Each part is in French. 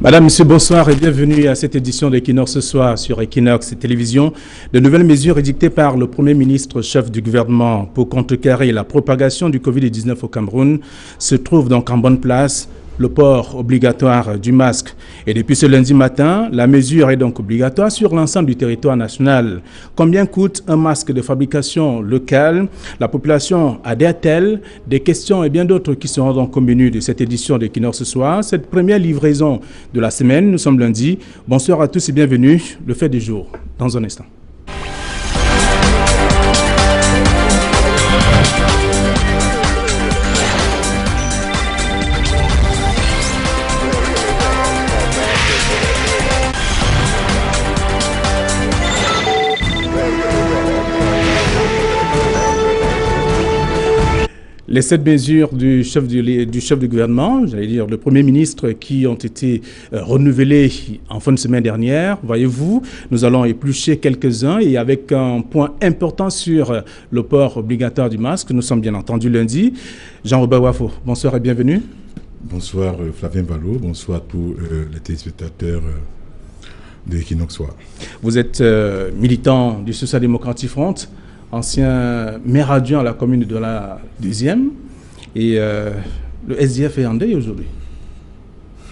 Madame, Monsieur, bonsoir et bienvenue à cette édition d'Equinox ce soir sur Equinox Télévision. De nouvelles mesures édictées par le Premier ministre chef du gouvernement pour contrecarrer la propagation du Covid-19 au Cameroun se trouvent donc en bonne place. Le port obligatoire du masque. Et depuis ce lundi matin, la mesure est donc obligatoire sur l'ensemble du territoire national. Combien coûte un masque de fabrication locale? La population adhère-t-elle? Des questions et bien d'autres qui seront donc au menu de cette édition d'Equinox ce soir. Cette première livraison de la semaine, nous sommes lundi. Bonsoir à tous et bienvenue. Le fait du jour, dans un instant. Les 7 mesures du chef du gouvernement, j'allais dire le Premier ministre, qui ont été renouvelées en fin de semaine dernière. Voyez-vous, nous allons éplucher quelques-uns et avec un point important sur le port obligatoire du masque. Nous sommes bien entendu lundi. Jean-Robert Wafo, bonsoir et bienvenue. Bonsoir Flavien Valo, bonsoir à tous les téléspectateurs de Equinox Soir. Vous êtes militant du Social Democratic Front, ancien maire adjoint à la commune de la 2e, et le SDF est en deuil aujourd'hui.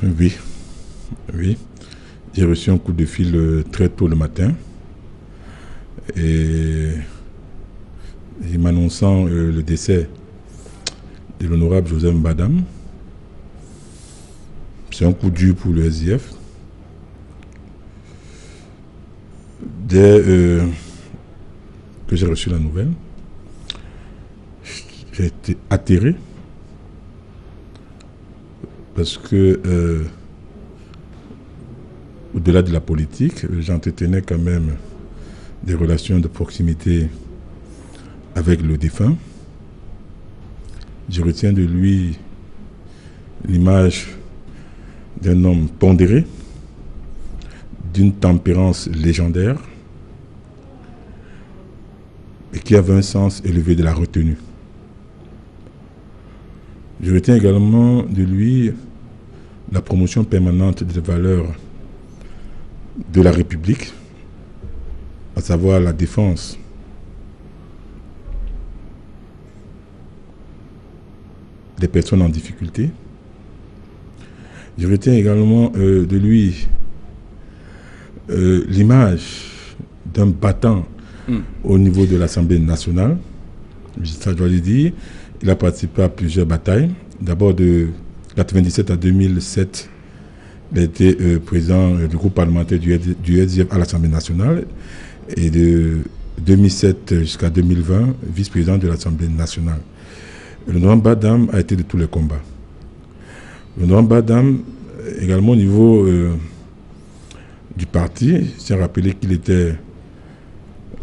Oui. J'ai reçu un coup de fil très tôt le matin, et m'annonçant le décès de l'honorable Joseph Mbadam. C'est un coup dur pour le SDF. Dès que j'ai reçu la nouvelle, j'ai été atterré parce que au-delà de la politique, j'entretenais quand même des relations de proximité avec le défunt. Je retiens de lui l'image d'un homme pondéré, d'une tempérance légendaire, et qui avait un sens élevé de la retenue. Je retiens également de lui la promotion permanente des valeurs de la République, à savoir la défense des personnes en difficulté. Je retiens également de lui l'image d'un battant au niveau de l'Assemblée nationale. Ça, je dois le dire. Il a participé à plusieurs batailles. D'abord de 1997 à 2007, il a été président du groupe parlementaire du SDF à l'Assemblée nationale. Et de 2007 jusqu'à 2020, vice-président de l'Assemblée nationale. L'honorable Mbadam a été de tous les combats. L'honorable Mbadam, également au niveau du parti, j'ai rappelé qu'il était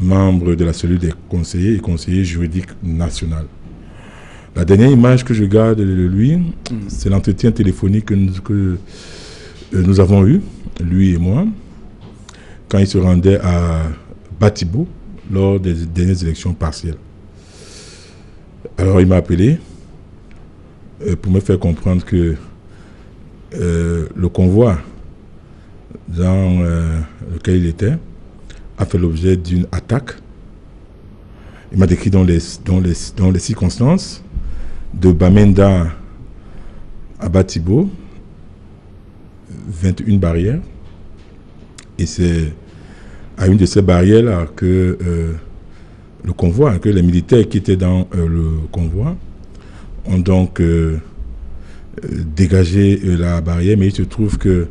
membre de la cellule des conseillers et conseiller juridique national. La dernière image que je garde de lui, c'est l'entretien téléphonique que nous avons eu, lui et moi, quand il se rendait à Batibo lors des dernières élections partielles. Alors il m'a appelé pour me faire comprendre que le convoi dans lequel il était a fait l'objet d'une attaque. Il m'a décrit dans les circonstances de Bamenda à Batibo, 21 barrières. Et c'est à une de ces barrières-là que le convoi, que les militaires qui étaient dans le convoi ont donc dégagé la barrière, mais il se trouve qu'il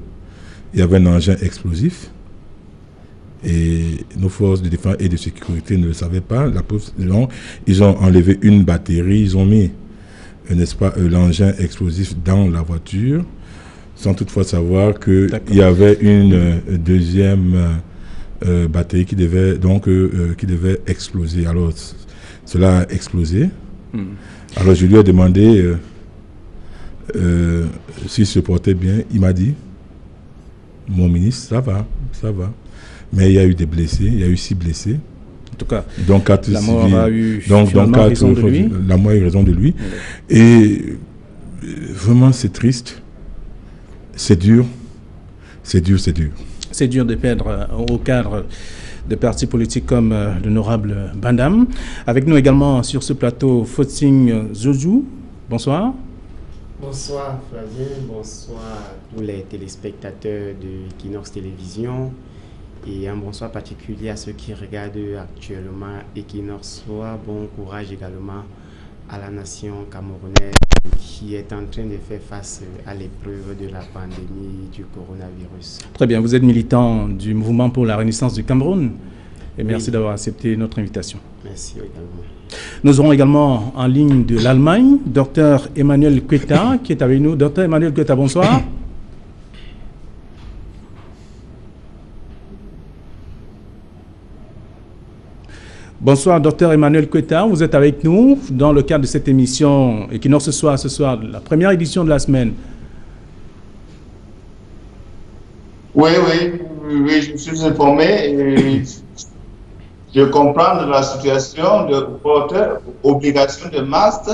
y avait un engin explosif. Et nos forces de défense et de sécurité ne le savaient pas. Ils ont enlevé une batterie, ils ont mis, n'est-ce pas, l'engin explosif dans la voiture, sans toutefois savoir qu'il y avait une deuxième batterie qui devait exploser. Alors, cela a explosé. Alors, je lui ai demandé s'il se portait bien. Il m'a dit, mon ministre, ça va. Mais il y a eu des blessés, il y a eu 6 blessés. En tout cas, donc, la mort a eu raison de lui. La mort a eu raison de lui. Et vraiment, c'est triste, c'est dur. C'est dur, c'est dur. C'est dur de perdre au cadre de partis politiques comme l'honorable Bandam. Avec nous également sur ce plateau, Fotsing Zouzou. Bonsoir. Bonsoir Flavien, bonsoir à tous les téléspectateurs de Equinox Télévision et un bonsoir particulier à ceux qui regardent actuellement Equinox Soir. Bon courage également à la nation camerounaise qui est en train de faire face à l'épreuve de la pandémie du coronavirus. Très bien, vous êtes militant du mouvement pour la renaissance du Cameroun et merci Oui. d'avoir accepté notre invitation. Merci également. Nous aurons également en ligne de l'Allemagne, Dr Emmanuel Quetta, qui est avec nous. Dr Emmanuel Quetta, bonsoir. Bonsoir, Dr Emmanuel Quetta, vous êtes avec nous dans le cadre de cette émission Equinox ce soir, la première édition de la semaine. Oui, je suis informé et je comprends de la situation de votre obligation de masque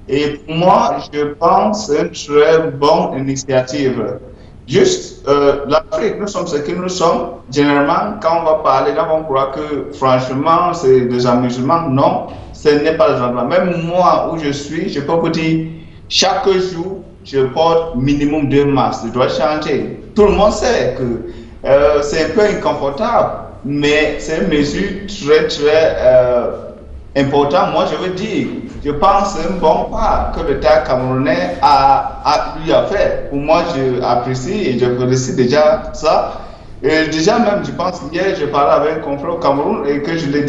et pour moi, je pense que c'est une très bonne initiative. Juste, l'Afrique, nous sommes ce que nous sommes. Généralement, quand on va parler, là, on croit que franchement, c'est des amusements. Non, ce n'est pas le genre. Même moi, où je suis, je peux vous dire, chaque jour, je porte minimum 2 masques. Je dois changer. Tout le monde sait que c'est un peu inconfortable, mais c'est une mesure très importante. Moi, je veux dire, je pense que c'est un bon pas que l'État camerounais a eu à faire. Pour moi, je apprécie et je apprécie déjà ça. Et déjà même, je pense, hier, je parlais avec un confrère au Cameroun et que je le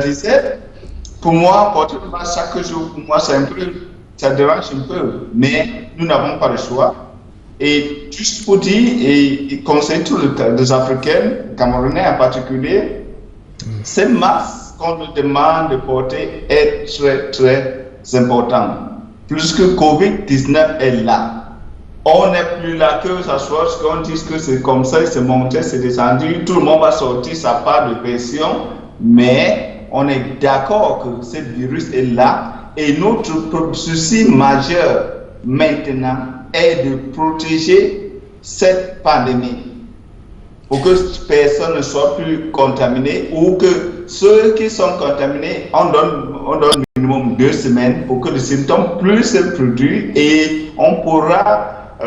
disais, pour moi, porter le masque chaque jour, pour moi, ça dérange un peu. Mais nous n'avons pas le choix. Et juste pour dire, et conseiller tous les Africains, Camerounais en particulier, ces masques qu'on nous demande de porter est très important. Plus que Covid-19 est là. On n'est plus là que ça soit ce qu'on dit que c'est comme ça, c'est monté, c'est descendu. Tout le monde va sortir sa part de pression, mais on est d'accord que ce virus est là. Et notre souci majeur maintenant est de protéger cette pandémie pour que personne ne soit plus contaminé ou que ceux qui sont contaminés, on donne minimum 2 semaines pour que les symptômes puissent se produire et on pourra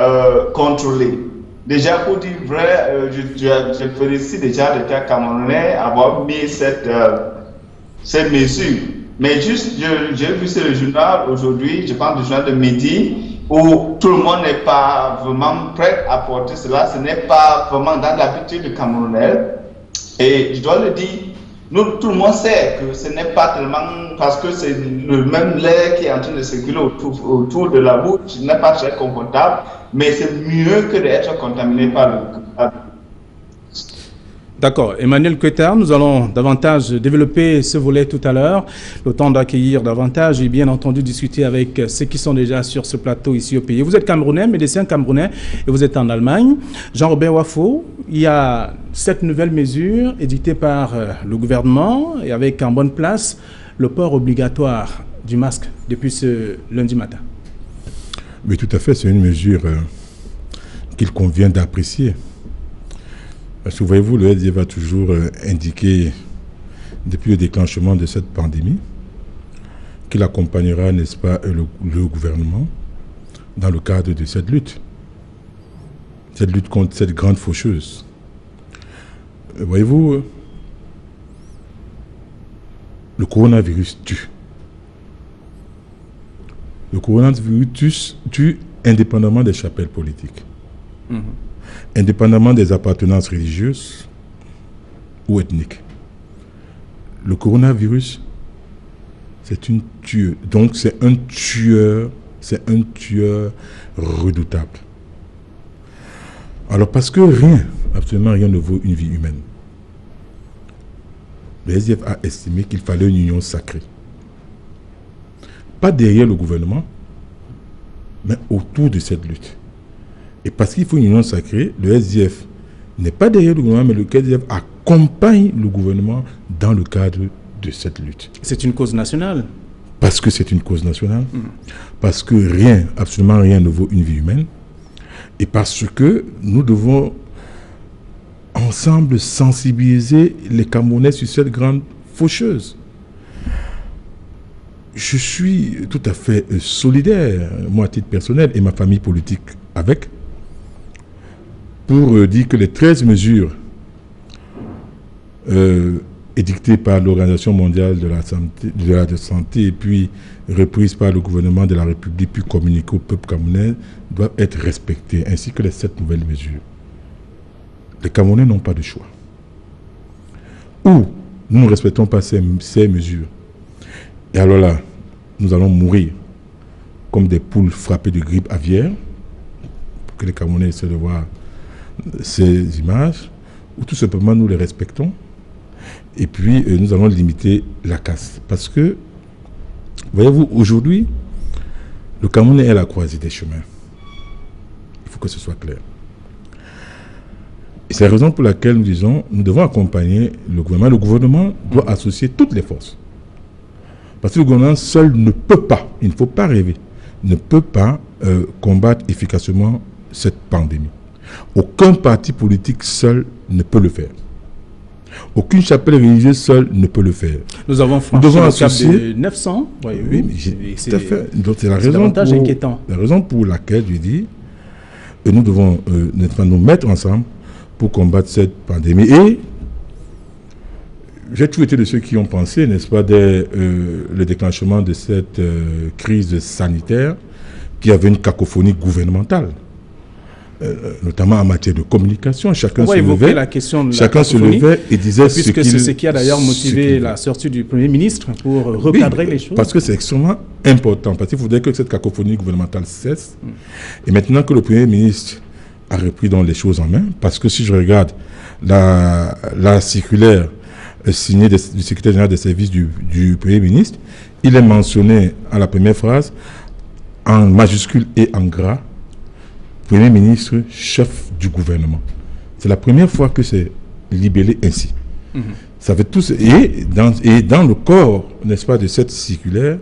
contrôler. Déjà, pour dire vrai, je félicite déjà l'État camerounais d'avoir mis cette mesure. Mais juste, j'ai vu sur le journal aujourd'hui, je pense du journal de midi, où tout le monde n'est pas vraiment prêt à porter cela. Ce n'est pas vraiment dans l'habitude du Camerounais. Et je dois le dire, tout le monde sait que ce n'est pas tellement parce que c'est le même lait qui est en train de circuler autour de la bouche, ce n'est pas très confortable, mais c'est mieux que d'être contaminé par le D'accord. Emmanuel Quetta, nous allons davantage développer ce volet tout à l'heure, le temps d'accueillir davantage et bien entendu discuter avec ceux qui sont déjà sur ce plateau ici au pays. Vous êtes Camerounais, médecin camerounais, et vous êtes en Allemagne. Jean-Robert Wafo, il y a cette nouvelle mesure édictée par le gouvernement et avec en bonne place le port obligatoire du masque depuis ce lundi matin. Oui, tout à fait, c'est une mesure qu'il convient d'apprécier. Parce que voyez-vous, le SDF a toujours indiqué, depuis le déclenchement de cette pandémie, qu'il accompagnera, n'est-ce pas, le gouvernement dans le cadre de cette lutte contre cette grande faucheuse. Voyez-vous, le coronavirus tue. Le coronavirus tue indépendamment des chapelles politiques. Indépendamment des appartenances religieuses ou ethniques. Le coronavirus, c'est une tueuse. Donc c'est un tueur redoutable. Alors parce que absolument rien ne vaut une vie humaine. Le SDF a estimé qu'il fallait une union sacrée. Pas derrière le gouvernement, mais autour de cette lutte. Et parce qu'il faut une union sacrée, le SDF n'est pas derrière le gouvernement, mais le SDF accompagne le gouvernement dans le cadre de cette lutte. C'est une cause nationale. Parce que c'est une cause nationale. Parce que absolument rien ne vaut une vie humaine. Et parce que nous devons ensemble sensibiliser les Camerounais sur cette grande faucheuse. Je suis tout à fait solidaire, moi à titre personnel et ma famille politique avec, pour dire que les 13 mesures édictées par l'Organisation mondiale de la santé et puis reprises par le gouvernement de la République puis communiquées au peuple camerounais doivent être respectées, ainsi que les 7 nouvelles mesures. Les Camerounais n'ont pas de choix. Ou nous ne respectons pas ces mesures. Et alors là, nous allons mourir comme des poules frappées de grippe aviaire, pour que les Camerounais essaient de voir ces images, ou tout simplement nous les respectons, et puis nous allons limiter la casse. Parce que, voyez-vous, aujourd'hui, le Cameroun est à la croisée des chemins. Il faut que ce soit clair. Et c'est la raison pour laquelle nous disons, nous devons accompagner le gouvernement. Le gouvernement doit associer toutes les forces. Parce que le gouvernement seul ne peut pas, il ne faut pas rêver, ne peut pas combattre efficacement cette pandémie. Aucun parti politique seul ne peut le faire. Aucune chapelle religieuse seule ne peut le faire. Nous avons franchi le cap de 900. Oui, mais tout à fait. Donc c'est la raison pour laquelle je dis que nous devons nous mettre ensemble pour combattre cette pandémie. Et j'ai toujours été de ceux qui ont pensé, n'est-ce pas, dès le déclenchement de cette crise sanitaire, qu'il y avait une cacophonie gouvernementale. Notamment en matière de communication, chacun se levait et disait puisque c'est ce qui a d'ailleurs motivé la sortie du Premier ministre pour recadrer les choses. Parce que c'est extrêmement important, parce qu'il faudrait que cette cacophonie gouvernementale cesse. Et maintenant que le Premier ministre a repris donc les choses en main, parce que si je regarde la circulaire signée du secrétaire général des services du Premier ministre, il est mentionné à la première phrase, en majuscule et en gras, Premier ministre, chef du gouvernement. C'est la première fois que c'est libellé ainsi. Ça fait tout et dans le corps, n'est-ce pas, de cette circulaire,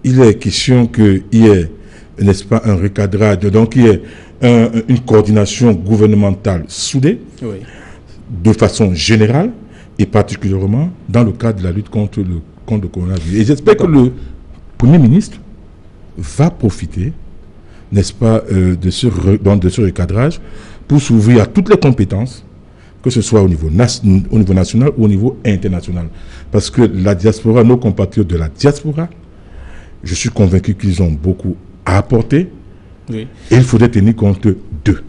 il est question qu'il y ait, n'est-ce pas, un recadrage, donc il y ait une coordination gouvernementale soudée, de façon générale, et particulièrement dans le cadre de la lutte contre le coronavirus. Et j'espère que le Premier ministre va profiter, n'est-ce pas, de ce recadrage pour s'ouvrir à toutes les compétences, que ce soit au niveau national ou au niveau international. Parce que la diaspora, nos compatriotes de la diaspora, je suis convaincu qu'ils ont beaucoup à apporter, et il faudrait tenir compte d'eux.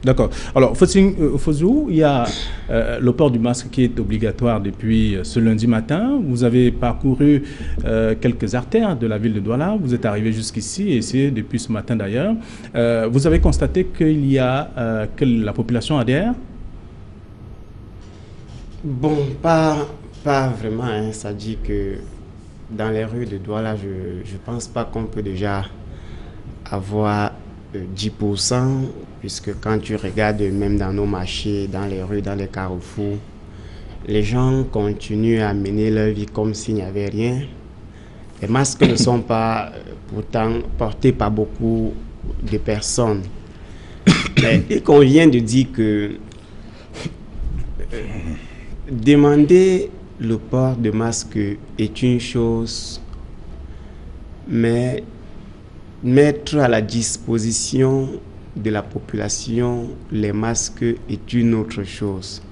D'accord. Alors, Fozou, il y a le port du masque qui est obligatoire depuis ce lundi matin. Vous avez parcouru quelques artères de la ville de Douala. Vous êtes arrivé jusqu'ici, et c'est depuis ce matin d'ailleurs. Vous avez constaté qu'il y a que la population adhère? Bon, pas vraiment. Hein. Ça dit que dans les rues de Douala, je ne pense pas qu'on peut déjà avoir 10%, puisque quand tu regardes même dans nos marchés, dans les rues, dans les carrefours, les gens continuent à mener leur vie comme s'il n'y avait rien. Les masques ne sont pas pourtant portés par beaucoup de personnes. Mais il convient de dire que demander le port de masque est une chose, mais mettre à la disposition de la population les masques est une autre chose.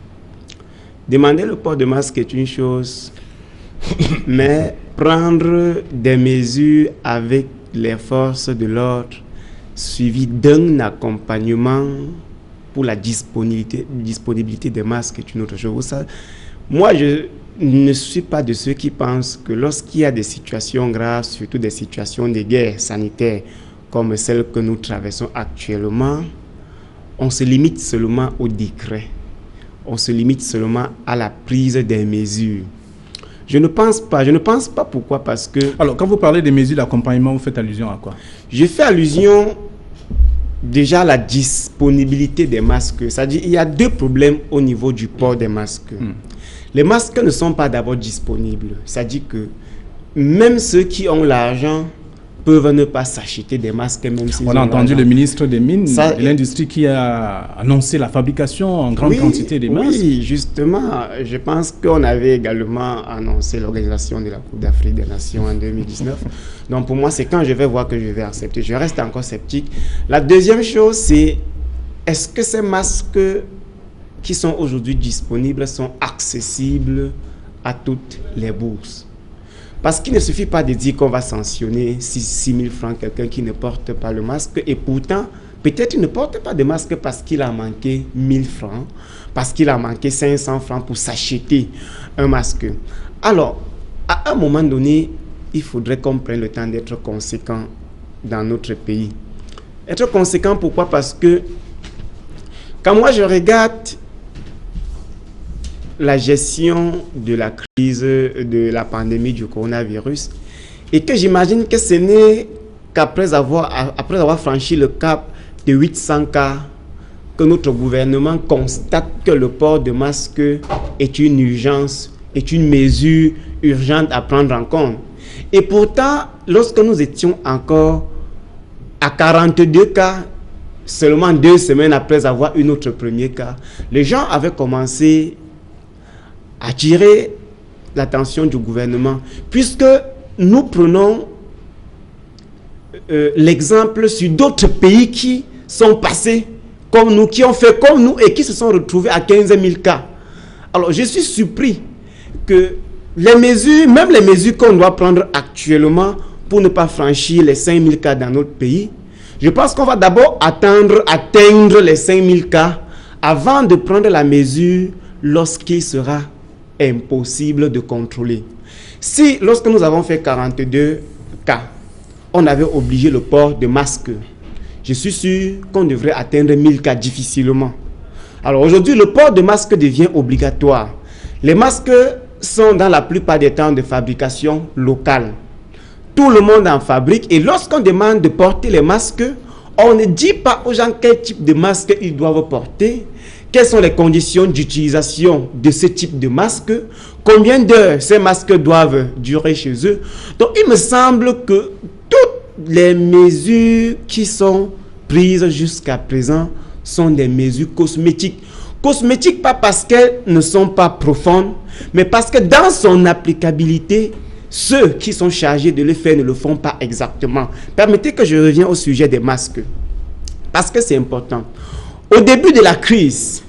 Demander le port de masque est une chose, mais prendre des mesures avec les forces de l'ordre, suivi d'un accompagnement pour la disponibilité des masques est une autre chose. Ça, moi, je ne suis pas de ceux qui pensent que lorsqu'il y a des situations graves, surtout des situations de guerre sanitaire comme celle que nous traversons actuellement, on se limite seulement au décret. On se limite seulement à la prise des mesures. Je ne pense pas pourquoi, parce que... Alors, quand vous parlez des mesures d'accompagnement, vous faites allusion à quoi? Je fais allusion déjà à la disponibilité des masques. C'est-à-dire, il y a deux problèmes au niveau du port des masques. Les masques ne sont pas d'abord disponibles. C'est-à-dire que même ceux qui ont l'argent peuvent ne pas s'acheter des masques, même si... On a entendu le ministre des Mines, de l'Industrie, qui a annoncé la fabrication en grande quantité des masques. Oui, justement, je pense qu'on avait également annoncé l'organisation de la Coupe d'Afrique des Nations en 2019. Donc pour moi, c'est quand je vais voir que je vais accepter. Je reste encore sceptique. La deuxième chose, c'est est-ce que ces masques qui sont aujourd'hui disponibles sont accessibles à toutes les bourses? Parce qu'il ne suffit pas de dire qu'on va sanctionner 6 000 francs quelqu'un qui ne porte pas le masque, et pourtant, peut-être il ne porte pas de masque parce qu'il a manqué 1 000 francs, parce qu'il a manqué 500 francs pour s'acheter un masque. Alors, à un moment donné, il faudrait qu'on prenne le temps d'être conséquent dans notre pays. Être conséquent, pourquoi? Parce que quand moi je regarde la gestion de la crise de la pandémie du coronavirus et que j'imagine que ce n'est qu'après avoir franchi le cap de 800 cas que notre gouvernement constate que le port de masque est une urgence, est une mesure urgente à prendre en compte. Et pourtant, lorsque nous étions encore à 42 cas, seulement 2 semaines après avoir eu notre premier cas, les gens avaient commencé à attirer l'attention du gouvernement, puisque nous prenons l'exemple sur d'autres pays qui sont passés comme nous, qui ont fait comme nous et qui se sont retrouvés à 15 000 cas. Alors je suis surpris que les mesures, même les mesures qu'on doit prendre actuellement pour ne pas franchir les 5 000 cas dans notre pays, je pense qu'on va d'abord atteindre les 5 000 cas avant de prendre la mesure lorsqu'il sera impossible de contrôler. Si, lorsque nous avons fait 42 cas, on avait obligé le port de masque, je suis sûr qu'on devrait atteindre 1000 cas difficilement. Alors aujourd'hui, le port de masque devient obligatoire. Les masques sont dans la plupart des temps de fabrication locale. Tout le monde en fabrique et lorsqu'on demande de porter les masques, on ne dit pas aux gens quel type de masque ils doivent porter, quelles sont les conditions d'utilisation de ce type de masque, combien d'heures ces masques doivent durer chez eux. Donc il me semble que toutes les mesures qui sont prises jusqu'à présent sont des mesures cosmétiques. Cosmétiques pas parce qu'elles ne sont pas profondes, mais parce que dans son applicabilité, ceux qui sont chargés de le faire ne le font pas exactement. Permettez que je revienne au sujet des masques, parce que c'est important. Au début de la crise,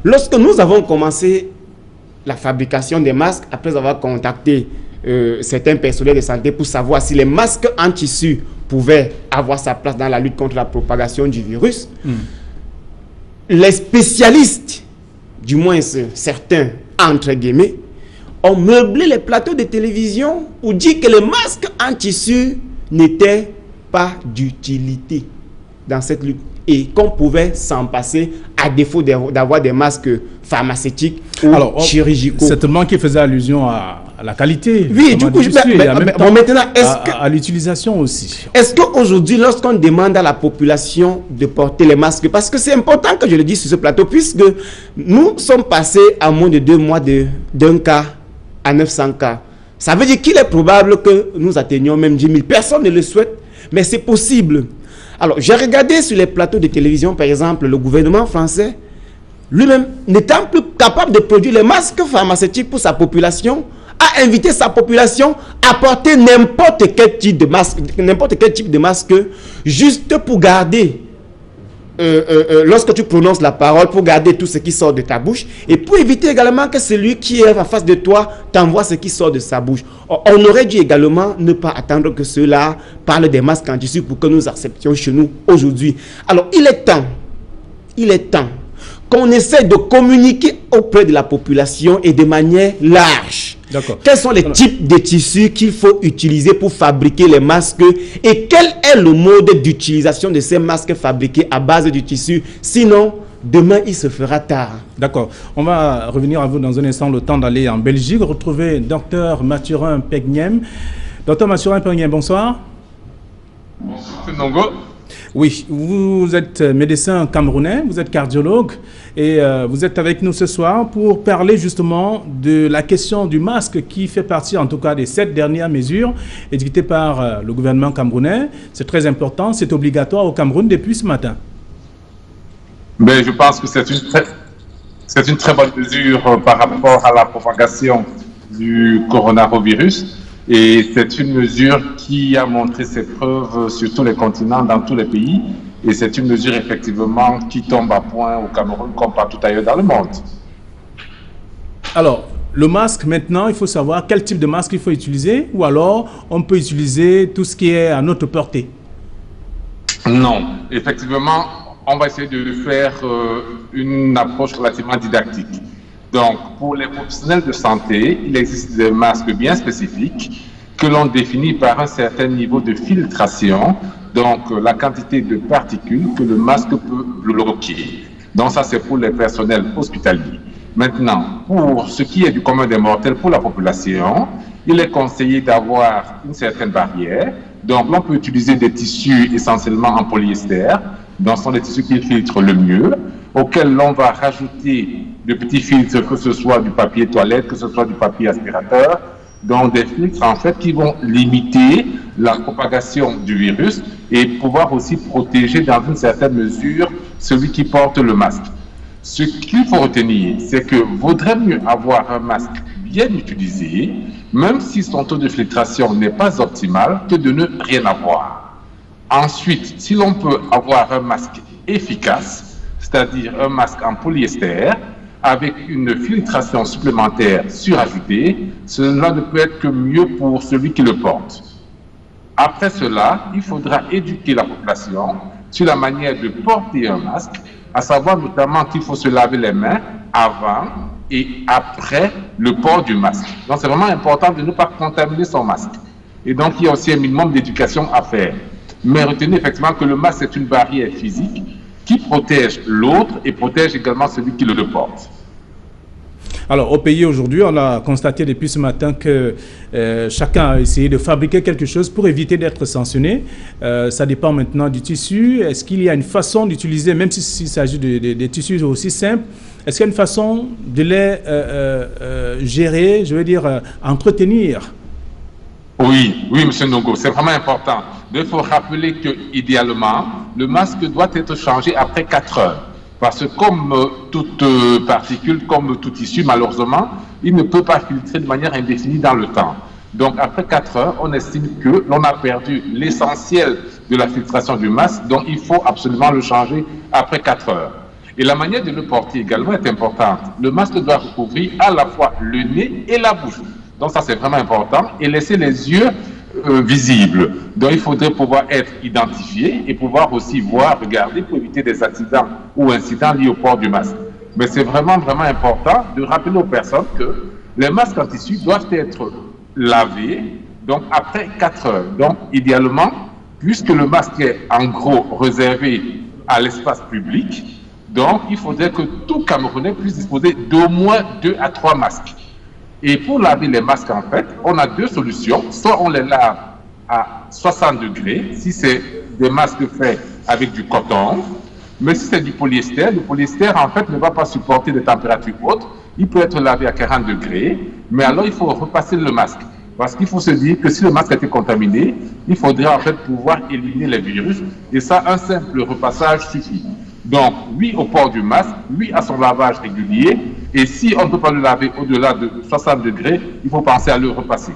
lorsque nous avons commencé la fabrication des masques, après avoir contacté certains personnels de santé pour savoir si les masques en tissu pouvaient avoir sa place dans la lutte contre la propagation du virus, les spécialistes, du moins certains, entre guillemets, ont meublé les plateaux de télévision pour dire que les masques en tissu n'étaient pas d'utilité dans cette lutte et qu'on pouvait s'en passer à défaut d'avoir des masques pharmaceutiques ou chirurgicaux. Certainement qui faisait allusion à la qualité. Oui, du coup, maintenant, à l'utilisation aussi. Est-ce qu'aujourd'hui, lorsqu'on demande à la population de porter les masques, parce que c'est important que je le dise sur ce plateau, puisque nous sommes passés à moins de 2 mois d'un cas à 900 cas. Ça veut dire qu'il est probable que nous atteignions même 10 000. Personne ne le souhaite, mais c'est possible. Alors, j'ai regardé sur les plateaux de télévision, par exemple, le gouvernement français, lui-même, n'étant plus capable de produire les masques pharmaceutiques pour sa population, a invité sa population à porter n'importe quel type de masque, juste pour garder, lorsque tu prononces la parole, pour garder tout ce qui sort de ta bouche, et pour éviter également que celui qui est en face de toi t'envoie ce qui sort de sa bouche. On aurait dû également ne pas attendre que ceux-là parlent des masques en tissu pour que nous acceptions chez nous aujourd'hui. Alors, il est temps qu'on essaie de communiquer auprès de la population et de manière large. Quels sont les types de tissus qu'il faut utiliser pour fabriquer les masques et quel est le mode d'utilisation de ces masques fabriqués à base du tissu? Sinon, demain, il se fera tard. D'accord. On va revenir à vous dans un instant, le temps d'aller en Belgique, retrouver Dr Mathurin Pegnem. Dr Mathurin Pegnem, bonsoir. Bonsoir, Nongo. Oui, vous êtes médecin camerounais, vous êtes cardiologue et vous êtes avec nous ce soir pour parler justement de la question du masque qui fait partie en tout cas des 7 dernières mesures édictées par le gouvernement camerounais. C'est très important, c'est obligatoire au Cameroun depuis ce matin. Mais je pense que c'est une très bonne mesure par rapport à la propagation du coronavirus. Et c'est une mesure qui a montré ses preuves sur tous les continents, dans tous les pays. Et c'est une mesure effectivement qui tombe à point au Cameroun comme partout ailleurs dans le monde. Alors, le masque maintenant, il faut savoir quel type de masque il faut utiliser ou alors on peut utiliser tout ce qui est à notre portée. Non, effectivement, on va essayer de faire une approche relativement didactique. Donc, pour les professionnels de santé, il existe des masques bien spécifiques que l'on définit par un certain niveau de filtration, donc la quantité de particules que le masque peut bloquer. Donc ça, c'est pour les personnels hospitaliers. Maintenant, pour ce qui est du commun des mortels, pour la population, il est conseillé d'avoir une certaine barrière. Donc, l'on peut utiliser des tissus essentiellement en polyester, donc ce sont les tissus qui filtrent le mieux, auxquels l'on va rajouter de petits filtres, que ce soit du papier toilette, que ce soit du papier aspirateur, donc des filtres en fait qui vont limiter la propagation du virus et pouvoir aussi protéger dans une certaine mesure celui qui porte le masque. Ce qu'il faut retenir, c'est que vaudrait mieux avoir un masque bien utilisé, même si son taux de filtration n'est pas optimal, que de ne rien avoir. Ensuite, si l'on peut avoir un masque efficace, c'est-à-dire un masque en polyester, avec une filtration supplémentaire surajoutée, cela ne peut être que mieux pour celui qui le porte. Après cela, il faudra éduquer la population sur la manière de porter un masque, à savoir notamment qu'il faut se laver les mains avant et après le port du masque. Donc c'est vraiment important de ne pas contaminer son masque. Et donc il y a aussi un minimum d'éducation à faire. Mais retenez effectivement que le masque est une barrière physique qui protège l'autre et protège également celui qui le porte. Alors, au pays aujourd'hui, on a constaté depuis ce matin que chacun a essayé de fabriquer quelque chose pour éviter d'être sanctionné. Ça dépend maintenant du tissu. Est-ce qu'il y a une façon d'utiliser, même s'il s'agit de tissus aussi simples, est-ce qu'il y a une façon de les gérer, je veux dire, entretenir? Oui, M. Nongo, c'est vraiment important. Il faut rappeler que idéalement, le masque doit être changé après 4 heures. Parce que comme toute particule, comme tout tissu, malheureusement, il ne peut pas filtrer de manière indéfinie dans le temps. Donc après 4 heures, on estime que l'on a perdu l'essentiel de la filtration du masque, donc il faut absolument le changer après 4 heures. Et la manière de le porter également est importante. Le masque doit recouvrir à la fois le nez et la bouche. Donc ça c'est vraiment important, et laisser les yeux visibles. Donc il faudrait pouvoir être identifié et pouvoir aussi voir, regarder pour éviter des accidents ou incidents liés au port du masque. Mais c'est vraiment important de rappeler aux personnes que les masques en tissu doivent être lavés donc après 4 heures. Donc idéalement, puisque le masque est en gros réservé à l'espace public, donc il faudrait que tout Camerounais puisse disposer d'au moins 2 à 3 masques. Et pour laver les masques, en fait, on a 2 solutions. Soit on les lave à 60 degrés, si c'est des masques faits avec du coton. Mais si c'est du polyester, le polyester, en fait, ne va pas supporter des températures hautes. Il peut être lavé à 40 degrés, mais alors il faut repasser le masque. Parce qu'il faut se dire que si le masque a été contaminé, il faudrait en fait pouvoir éliminer les virus. Et ça, un simple repassage suffit. Donc, oui au port du masque, oui à son lavage régulier. Et si on ne peut pas le laver au-delà de 60 degrés, il faut penser à le repasser.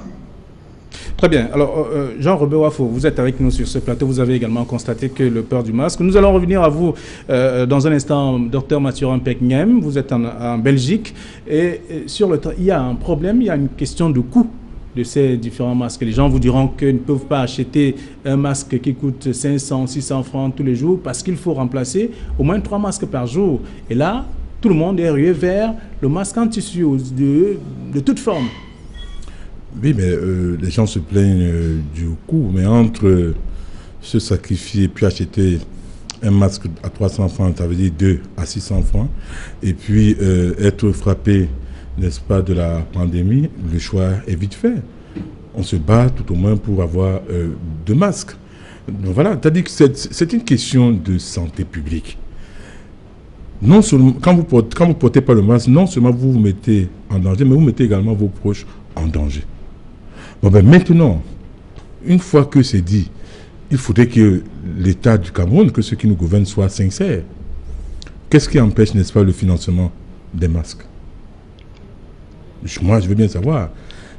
Très bien. Alors, Jean-Robert Wafo, vous êtes avec nous sur ce plateau. Vous avez également constaté que le port du masque. Nous allons revenir à vous dans un instant, Dr Mathurin Peknem. Vous êtes en Belgique. Et sur le il y a un problème, il y a une question de coût de ces différents masques. Les gens vous diront qu'ils ne peuvent pas acheter un masque qui coûte 500, 600 francs tous les jours parce qu'il faut remplacer au moins 3 masques par jour. Et là, tout le monde est rué vers le masque en tissu de toute forme. Oui, mais les gens se plaignent du coût. Mais entre se sacrifier puis acheter un masque à 300 francs, ça veut dire 2 à 600 francs, et puis être frappé, n'est-ce pas, de la pandémie, le choix est vite fait. On se bat tout au moins pour avoir 2 masques. Donc voilà, c'est-à-dire que c'est une question de santé publique. Non seulement, quand vous portez pas le masque, non seulement vous vous mettez en danger, mais vous mettez également vos proches en danger. Bon ben maintenant, une fois que c'est dit, il faudrait que l'État du Cameroun, que ceux qui nous gouvernent soient sincères. Qu'est-ce qui empêche, n'est-ce pas, le financement des masques? Moi, je veux bien savoir.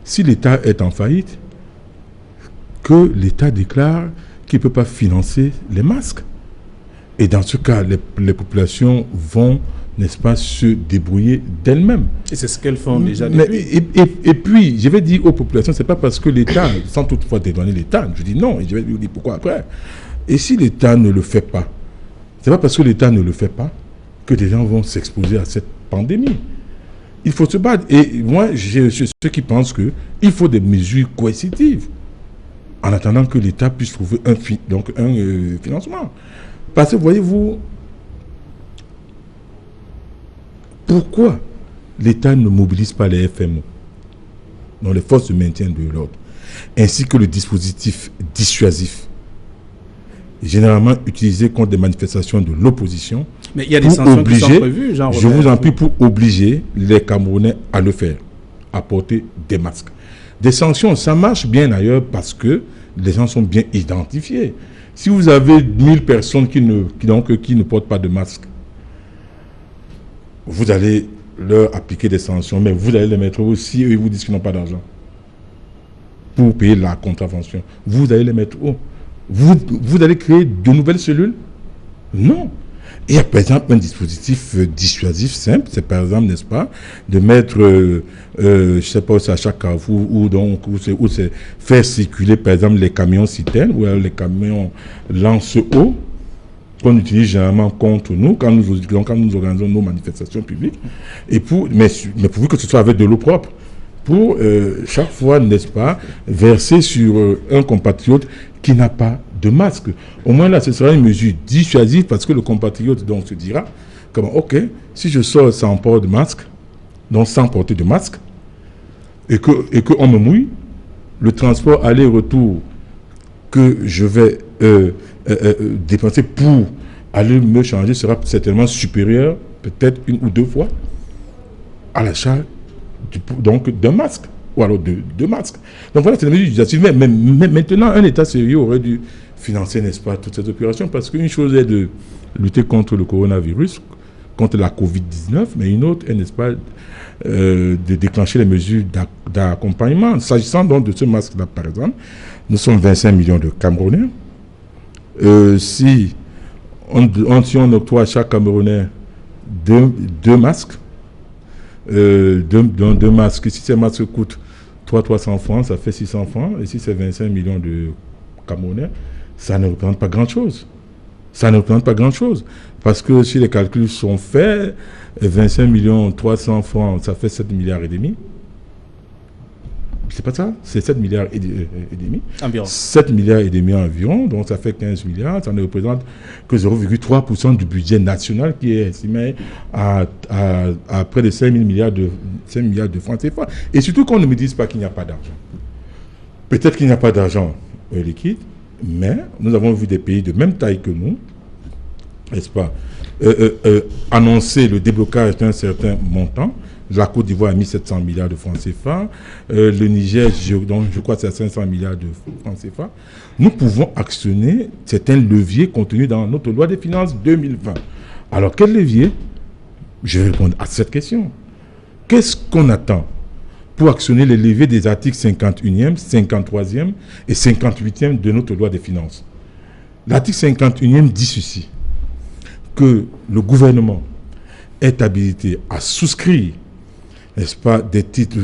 Si l'État est en faillite, que l'État déclare qu'il ne peut pas financer les masques. Et dans ce cas, les populations vont, n'est-ce pas, se débrouiller d'elles-mêmes. Et c'est ce qu'elles font déjà depuis. Et puis, je vais dire aux populations, ce n'est pas parce que l'État, sans toutefois dédouaner l'État, je dis non, et je vais vous dire pourquoi après. Et si l'État ne le fait pas, ce n'est pas parce que l'État ne le fait pas que des gens vont s'exposer à cette pandémie. Il faut se battre. Et moi, je suis ceux qui pensent qu'il faut des mesures coercitives en attendant que l'État puisse trouver un financement. Parce que, voyez-vous, pourquoi l'État ne mobilise pas les FMO, donc les forces de maintien de l'ordre, ainsi que le dispositif dissuasif, généralement utilisé contre des manifestations de l'opposition? Mais il y a des sanctions qui sont prévues, genre. Je vous en prie, pour obliger les Camerounais à le faire, à porter des masques. Des sanctions, ça marche bien ailleurs parce que les gens sont bien identifiés. Si vous avez 1000 personnes qui ne portent pas de masque, vous allez leur appliquer des sanctions, mais vous allez les mettre où si eux vous disent qu'ils n'ont pas d'argent pour payer la contravention. Vous allez les mettre où? Vous allez créer de nouvelles cellules? Non. Il y a par exemple un dispositif dissuasif simple, c'est par exemple, n'est-ce pas, de mettre, je ne sais pas, à chaque carrefour, ou c'est faire circuler par exemple les camions citernes ou les camions lance-eau qu'on utilise généralement contre nous quand nous organisons nos manifestations publiques, mais pourvu que ce soit avec de l'eau propre, pour chaque fois, n'est-ce pas, verser sur un compatriote qui n'a pas de masque. Au moins là, ce sera une mesure dissuasive parce que le compatriote donc se dira comment, ok, si je sors sans port de masque, donc sans porter de masque, et qu'on me mouille, le transport aller-retour que je vais dépenser pour aller me changer sera certainement supérieur, peut-être 1 ou 2 fois, à l'achat d'un masque, ou alors de masques. Donc voilà, c'est une mesure dissuasive. Mais maintenant, un État sérieux aurait dû financer, n'est-ce pas, toutes ces opérations, parce qu'une chose est de lutter contre le coronavirus, contre la Covid-19, mais une autre est, n'est-ce pas, de déclencher les mesures d'accompagnement. S'agissant donc de ce masque-là, par exemple, nous sommes 25 millions de Camerounais. Si on octroie à chaque Camerounais deux masques, deux masques, si ces masques coûtent 300 francs, ça fait 600 francs, et si c'est 25 millions de Camerounais, ça ne représente pas grand-chose. Ça ne représente pas grand-chose. Parce que si les calculs sont faits, 25 millions 300 francs, ça fait 7 milliards et demi. C'est pas ça, c'est 7 milliards et demi. Environ. 7 milliards et demi environ, donc ça fait 15 milliards. Ça ne représente que 0,3% du budget national qui est estimé à près de 5 milliards de francs CFA. Et surtout qu'on ne me dise pas qu'il n'y a pas d'argent. Peut-être qu'il n'y a pas d'argent liquide, mais nous avons vu des pays de même taille que nous, n'est-ce pas, annoncer le déblocage d'un certain montant. La Côte d'Ivoire a mis 700 milliards de francs CFA. Le Niger, je crois que c'est à 500 milliards de francs CFA. Nous pouvons actionner certains leviers contenus dans notre loi des finances 2020. Alors, quel levier? Je vais répondre à cette question. Qu'est-ce qu'on attend pour actionner les leviers des articles 51e, 53e et 58e de notre loi des finances? L'article 51e dit ceci, que le gouvernement est habilité à souscrire, n'est-ce pas, des titres,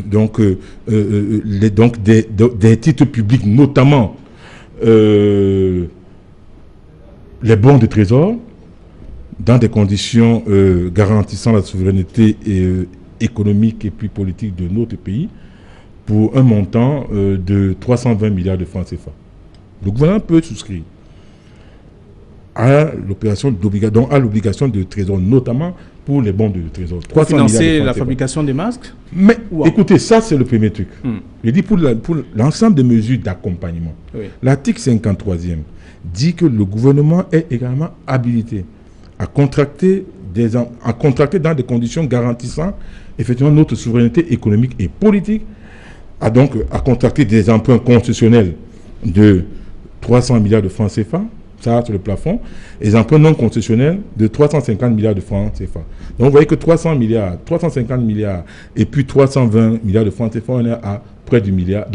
des titres publics, notamment les bons de trésor, dans des conditions garantissant la souveraineté économique et puis politique de notre pays, pour un montant de 320 milliards de francs CFA. Le gouvernement peut souscrire à l'obligation de trésor, notamment pour les bons de trésor. Pour financer la fabrication des masques. Mais écoutez, ça c'est le premier truc. Je dis pour l'ensemble des mesures d'accompagnement. L'article 53e dit que le gouvernement est également habilité à contracter dans des conditions garantissant effectivement notre souveraineté économique et politique, à contracter des emprunts concessionnels de 300 milliards de francs CFA, ça sur le plafond, et des emprunts non concessionnels de 350 milliards de francs CFA. Donc vous voyez que 300 milliards, 350 milliards et puis 320 milliards de francs CFA, on est à près de milliards,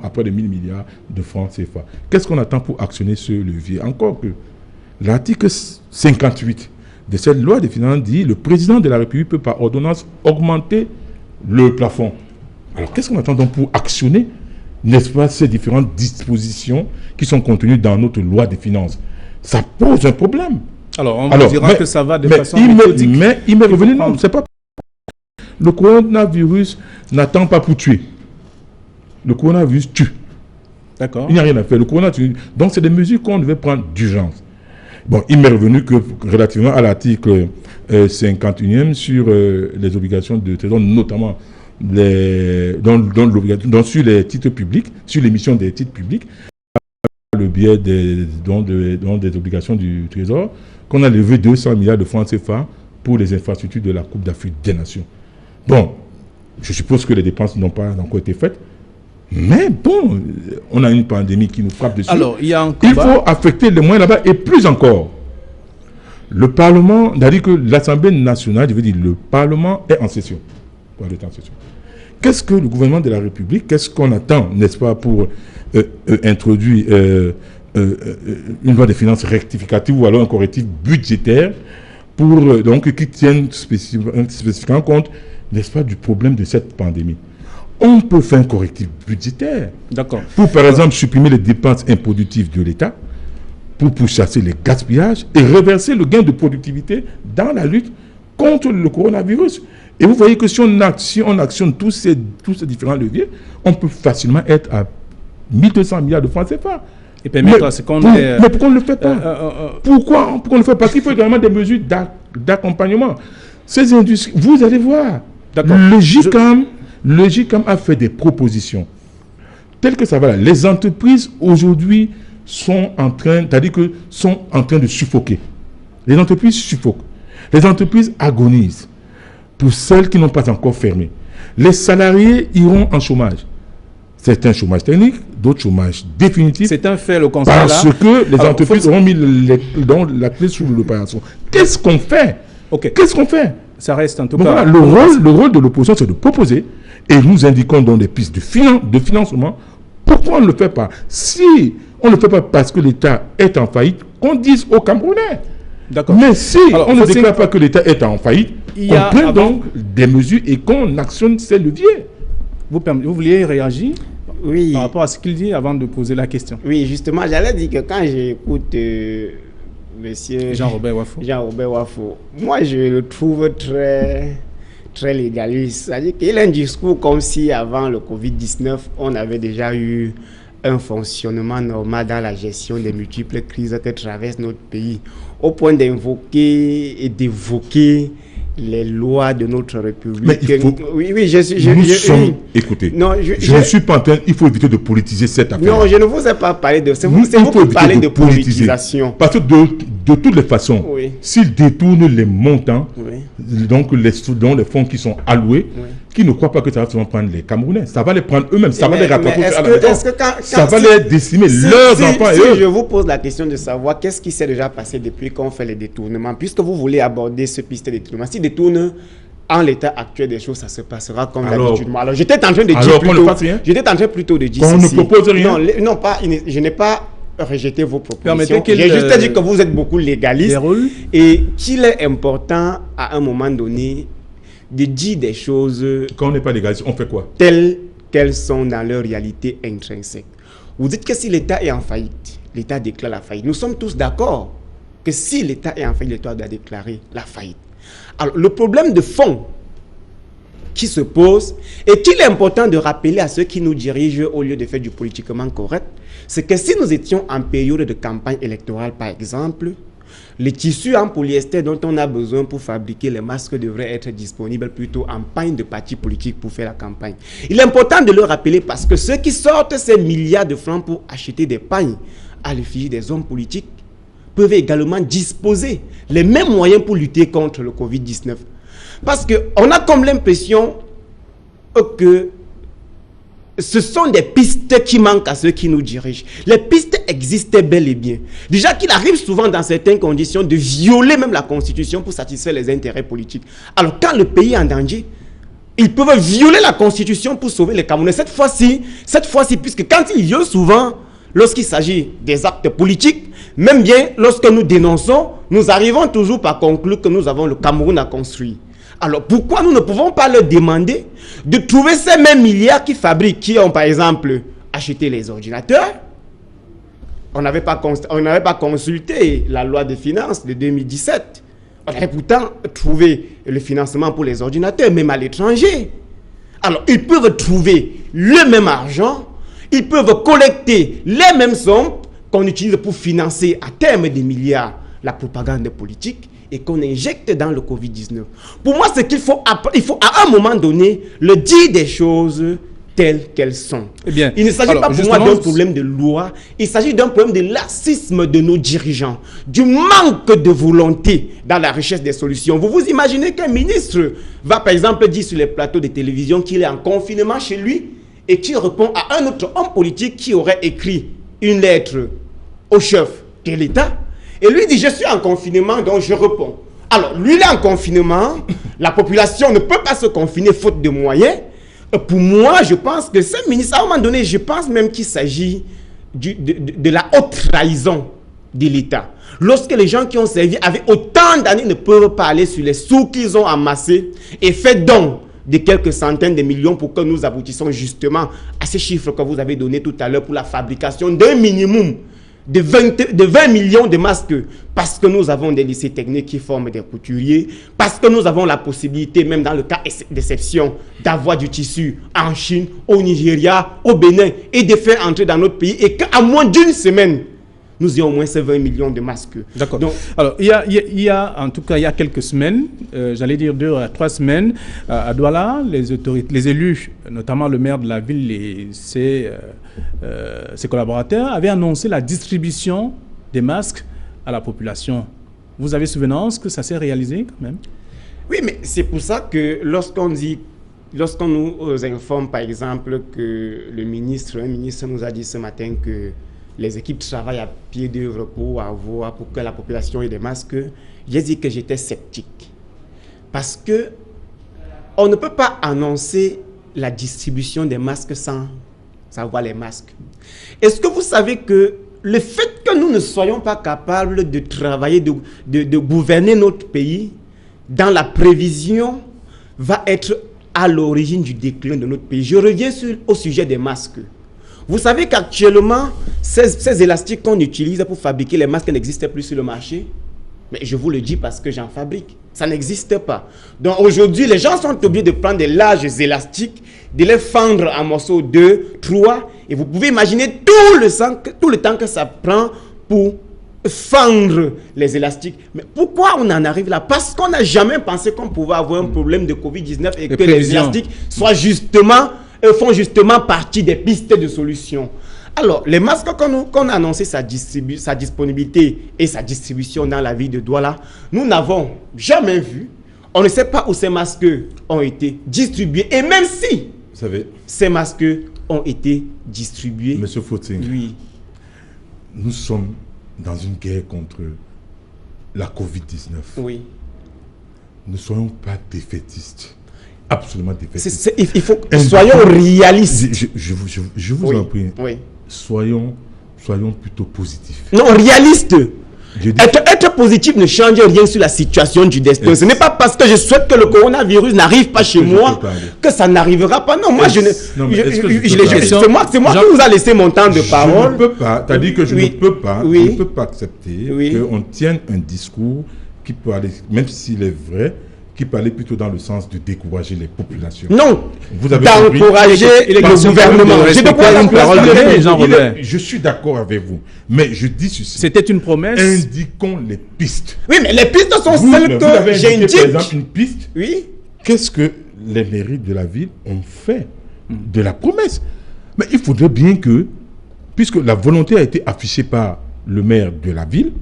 à près de 1000 milliards de francs CFA. Qu'est-ce qu'on attend pour actionner ce levier? Encore que l'article 58 de cette loi des finances dit le président de la République peut par ordonnance augmenter le plafond. Alors qu'est-ce qu'on attend donc pour actionner, n'est-ce pas, ces différentes dispositions qui sont contenues dans notre loi des finances? Ça pose un problème. Alors on vous dira que ça va de façon méthodique. Mais il m'est revenu, non, c'est pas. Le coronavirus n'attend pas pour tuer. Le coronavirus tue. D'accord. Il n'y a rien à faire. Le coronavirus. Donc c'est des mesures qu'on devait prendre d'urgence. Bon, il m'est revenu que relativement à l'article 51e sur les obligations de trésor, notamment sur les titres publics, sur l'émission des titres publics, par le biais des obligations du trésor, qu'on a levé 200 milliards de francs CFA pour les infrastructures de la Coupe d'Afrique des Nations. Bon, je suppose que les dépenses n'ont pas encore été faites. Mais bon, on a une pandémie qui nous frappe dessus. Alors, il faut affecter les moyens là-bas et plus encore. Le Parlement, c'est-à-dire que l'Assemblée nationale, je veux dire, le Parlement est en session. Qu'est-ce que le gouvernement de la République, qu'est-ce qu'on attend, n'est-ce pas, pour introduire une loi de finances rectificative ou alors un correctif budgétaire pour, qui tienne spécifiquement compte, n'est-ce pas, du problème de cette pandémie? On peut faire un correctif budgétaire. D'accord. Pour, par exemple, supprimer les dépenses improductives de l'État, pour pourchasser les gaspillages et reverser le gain de productivité dans la lutte contre le coronavirus. Et vous voyez que si on actionne tous ces différents leviers, on peut facilement être à 1200 milliards de francs CFA. Et permettre à ce qu'on mais pourquoi on ne le fait pas? Pourquoi on ne le fait pas? Parce qu'il faut également des mesures d'accompagnement. Ces industries, vous allez voir, le GICAM a fait des propositions telles que ça va là. Les entreprises aujourd'hui sont en train de suffoquer. Les entreprises suffoquent. Les entreprises agonisent pour celles qui n'ont pas encore fermé. Les salariés iront en chômage. Certains chômage technique, d'autres chômage définitif. C'est un fait, le constat là. Parce que les entreprises auront mis la clé sous l'opération. Qu'est-ce qu'on fait? Qu'est-ce qu'on fait? Ça reste en tout cas... Voilà, le rôle de l'opposition, c'est de proposer et nous indiquons dans des pistes de financement. Pourquoi on ne le fait pas? Si on ne le fait pas parce que l'État est en faillite, qu'on dise aux Camerounais. D'accord. Mais si on ne déclare pas que l'État est en faillite, qu'on prenne donc des mesures et qu'on actionne ces leviers. Vous vouliez réagir? Oui. Par rapport à ce qu'il dit avant de poser la question. Oui, justement, j'allais dire que quand j'écoute monsieur Jean-Robert Wafo, moi je le trouve très légaliste. C'est-à-dire qu'il a un discours comme si avant le Covid-19, on avait déjà eu un fonctionnement normal dans la gestion des multiples crises que traverse notre pays, au point d'invoquer et d'évoquer les lois de notre République. Mais il faut... Écoutez, je ne suis pas en train... Il faut éviter de politiser cette affaire. Non, je ne vous ai pas parlé de... C'est vous qui parlez de politisation. Parce que de toutes les façons, s'ils détournent les montants, donc les fonds qui sont alloués, qui ne croient pas que ça va seulement prendre les Camerounais, ça va les prendre eux-mêmes, ça va les rattraper à la maison, ça va les décimer, leurs enfants et eux. Si je vous pose la question de savoir qu'est-ce qui s'est déjà passé depuis qu'on fait les détournements, puisque vous voulez aborder ce piste de détournement, si détourne en l'état actuel des choses, ça se passera comme d'habitude. Alors, j'étais en train de dire plutôt de dire qu'on ne propose rien. Non, je n'ai pas rejeté vos propositions. J'ai juste dit que vous êtes beaucoup légaliste et qu'il est important à un moment donné de dire des choses. Quand on n'est pas légaliste, on fait quoi? Telles qu'elles sont dans leur réalité intrinsèque. Vous dites que si l'État est en faillite, l'État déclare la faillite. Nous sommes tous d'accord que si l'État est en faillite, l'État doit déclarer la faillite. Alors, le problème de fond qui se pose et qu'il est important de rappeler à ceux qui nous dirigent au lieu de faire du politiquement correct, c'est que si nous étions en période de campagne électorale, par exemple, Les tissus en polyester dont on a besoin pour fabriquer les masques devraient être disponibles plutôt en pagne de partis politiques pour faire la campagne. Il est important de le rappeler parce que ceux qui sortent ces milliards de francs pour acheter des pagnes à l'effigie des hommes politiques peuvent également disposer les mêmes moyens pour lutter contre le Covid-19. Parce qu'on a comme l'impression que ce sont des pistes qui manquent à ceux qui nous dirigent. Les pistes existent bel et bien. Déjà qu'il arrive souvent dans certaines conditions de violer même la Constitution pour satisfaire les intérêts politiques. Alors quand le pays est en danger, ils peuvent violer la Constitution pour sauver les Camerounais. Cette fois-ci, puisque quand ils violent souvent, lorsqu'il s'agit des actes politiques, même bien lorsque nous dénonçons, nous arrivons toujours par conclure que nous avons le Cameroun à construire. Alors pourquoi nous ne pouvons pas leur demander de trouver ces mêmes milliards qui fabriquent, qui ont par exemple acheté les ordinateurs? On n'avait pas consulté la loi de finances de 2017. On avait pourtant trouvé le financement pour les ordinateurs, même à l'étranger. Alors ils peuvent trouver le même argent, ils peuvent collecter les mêmes sommes qu'on utilise pour financer à terme des milliards la propagande politique et qu'on injecte dans le Covid-19. Pour moi, c'est qu'il faut, à un moment donné le dire des choses telles qu'elles sont. Eh bien, il ne s'agit pas pour moi d'un problème de loi, il s'agit d'un problème de laxisme de nos dirigeants, du manque de volonté dans la recherche des solutions. Vous vous imaginez qu'un ministre va par exemple dire sur les plateaux de télévision qu'il est en confinement chez lui et qu'il répond à un autre homme politique qui aurait écrit une lettre au chef de l'État et lui dit « je suis en confinement, donc je réponds ». Alors, lui, il est en confinement, la population ne peut pas se confiner faute de moyens. Pour moi, je pense que ce ministre, à un moment donné, je pense même qu'il s'agit de la haute trahison de l'État. Lorsque les gens qui ont servi avec autant d'années ne peuvent pas aller sur les sous qu'ils ont amassés et fait don de quelques centaines de millions pour que nous aboutissions justement à ces chiffres que vous avez donnés tout à l'heure pour la fabrication d'un minimum de 20 millions de masques, parce que nous avons des lycées techniques qui forment des couturiers, parce que nous avons la possibilité, même dans le cas d'exception, d'avoir du tissu en Chine, au Nigeria, au Bénin, et de faire entrer dans notre pays, et qu'à moins d'une semaine, nous ayons au moins ces 20 millions de masques. D'accord. Alors, il y a en tout cas, il y a quelques semaines, j'allais dire 2 à 3 semaines, à Douala, les autorités, les élus, notamment le maire de la ville et ses collaborateurs, avaient annoncé la distribution des masques à la population. Vous avez souvenance que ça s'est réalisé quand même? Oui, mais c'est pour ça que lorsqu'on nous informe, par exemple, que un ministre nous a dit ce matin que les équipes travaillent à pied d'œuvre pour que la population ait des masques, j'ai dit que j'étais sceptique. Parce que on ne peut pas annoncer la distribution des masques sans avoir les masques. Est-ce que vous savez que le fait que nous ne soyons pas capables de travailler, de gouverner notre pays dans la prévision va être à l'origine du déclin de notre pays? Je reviens au sujet des masques. Vous savez qu'actuellement, ces élastiques qu'on utilise pour fabriquer les masques n'existent plus sur le marché. Mais je vous le dis parce que j'en fabrique. Ça n'existe pas. Donc aujourd'hui, les gens sont obligés de prendre des larges élastiques, de les fendre en morceaux 2, 3. Et vous pouvez imaginer tout le temps que ça prend pour fendre les élastiques. Mais pourquoi on en arrive là? Parce qu'on n'a jamais pensé qu'on pouvait avoir un problème de Covid-19 et que les élastiques font justement partie des pistes de solutions. Alors, les masques qu'on a annoncé sa disponibilité et sa distribution dans la ville de Douala, nous n'avons jamais vu. On ne sait pas où ces masques ont été distribués. Et même si vous savez, ces masques ont été distribués... Monsieur Fauting, oui. Nous sommes dans une guerre contre la Covid-19. Oui. Ne soyons pas défaitistes. Absolument défaitistes. Il faut soyons réalistes. Je vous en prie. Oui. Soyons plutôt positifs. Non, réalistes. Être positif ne change rien sur la situation du destin. Ce n'est pas parce que je souhaite que le coronavirus n'arrive pas chez moi que ça n'arrivera pas. Non, moi, c'est moi qui vous a laissé mon temps de parole. Je ne peux pas. Tu as dit que je ne peux pas. Je ne peux pas accepter qu'on tienne un discours qui peut aller, même s'il est vrai, qui parlait plutôt dans le sens de décourager les populations. Non, vous avez d'encourager le gouvernement. Je suis d'accord avec vous, mais je dis ceci. C'était une promesse. Indiquons les pistes. Oui, mais les pistes sont celles que j'indique. Par exemple, une piste. Oui. Qu'est-ce que les mairies de la ville ont fait de la promesse? Mais il faudrait bien que, puisque la volonté a été affichée par le maire de la ville,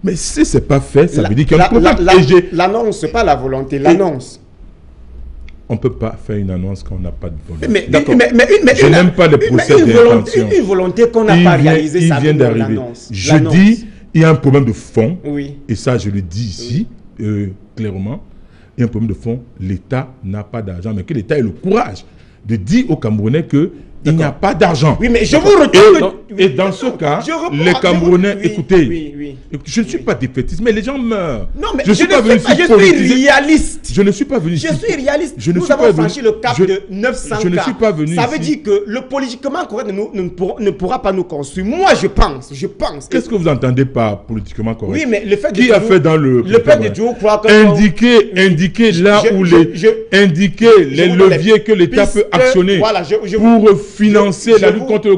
mais si ce n'est pas fait, ça veut dire qu'il y a un problème. L'annonce, c'est pas la volonté, l'annonce. On ne peut pas faire une annonce quand on n'a pas de volonté. Mais je n'aime pas les procès d'intention. Une volonté qu'on n'a pas réalisée, ça vient d'arriver. Je dis, il y a un problème de fond, et ça je le dis ici, clairement, il y a un problème de fond, l'État n'a pas d'argent, mais que l'État ait le courage de dire aux Camerounais que il n'y a pas d'argent. Oui, mais je vous retourne. Et dans ce cas, les Camerounais, écoutez, je ne suis pas défaitiste, mais les gens meurent. Non, mais je suis réaliste. Je ne suis pas venu. Je suis réaliste. Nous avons franchi le cap de 900 cas. Je ne suis pas venu. Ça veut dire que le politiquement correct ne pourra pas nous construire. Moi, je pense. Qu'est-ce que vous entendez par politiquement correct? Oui, mais le fait de qui a fait dans le fait de toujours croire que indiquer là où indiquer les leviers que l'État peut actionner pour financer la lutte contre le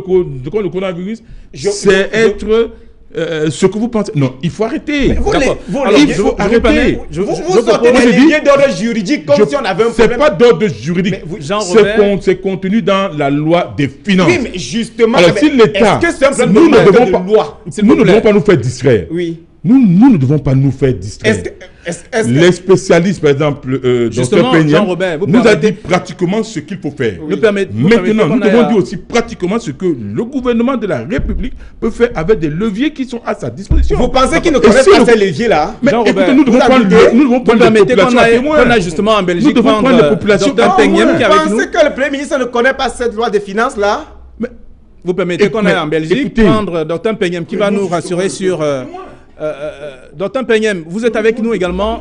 coronavirus, c'est être ce que vous pensez. Non, il faut arrêter. Il faut arrêter. Vous sortez des liens d'ordre juridique comme si on avait un problème. C'est pas d'ordre juridique. C'est contenu dans la loi des finances. Oui, mais justement, alors si l'État, nous ne devons pas nous faire distraire. Oui. Nous ne devons pas nous faire distraire. Les spécialistes, par exemple, Dr Peignem, nous a dit pratiquement ce qu'il faut faire. Oui. Maintenant, nous devons dire aussi pratiquement ce que le gouvernement de la République peut faire avec des leviers qui sont à sa disposition. Vous pensez qu'il ne connaît pas ces leviers-là? Mais écoutez, nous devons prendre les populations à témoin. On a justement en Belgique, nous devons prendre les populations à témoin. Vous pensez que le Premier ministre ne connaît pas cette loi des finances-là? Vous permettez qu'on aille en Belgique prendre Dr Peignem qui va nous rassurer sur... Dr Peignem, vous êtes avec nous également.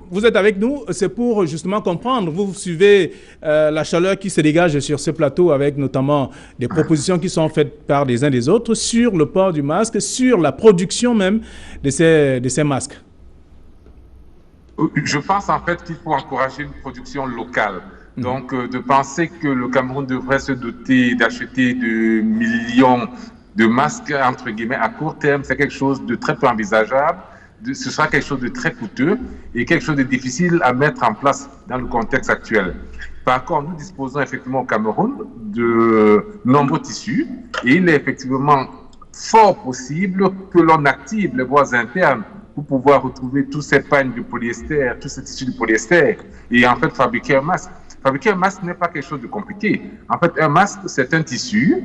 Vous êtes avec nous, c'est pour justement comprendre. Vous suivez la chaleur qui se dégage sur ce plateau avec notamment des propositions qui sont faites par des uns des autres sur le port du masque, sur la production même de ces masques. Je pense en fait qu'il faut encourager une production locale. Donc de penser que le Cameroun devrait se doter d'acheter de millions de masques, entre guillemets, à court terme, c'est quelque chose de très peu envisageable. Ce sera quelque chose de très coûteux et quelque chose de difficile à mettre en place dans le contexte actuel. Par contre, nous disposons effectivement au Cameroun de nombreux tissus et il est effectivement fort possible que l'on active les voies internes pour pouvoir retrouver tous ces pagnes de polyester, tous ces tissus de polyester et en fait fabriquer un masque. Fabriquer un masque n'est pas quelque chose de compliqué. En fait, un masque, c'est un tissu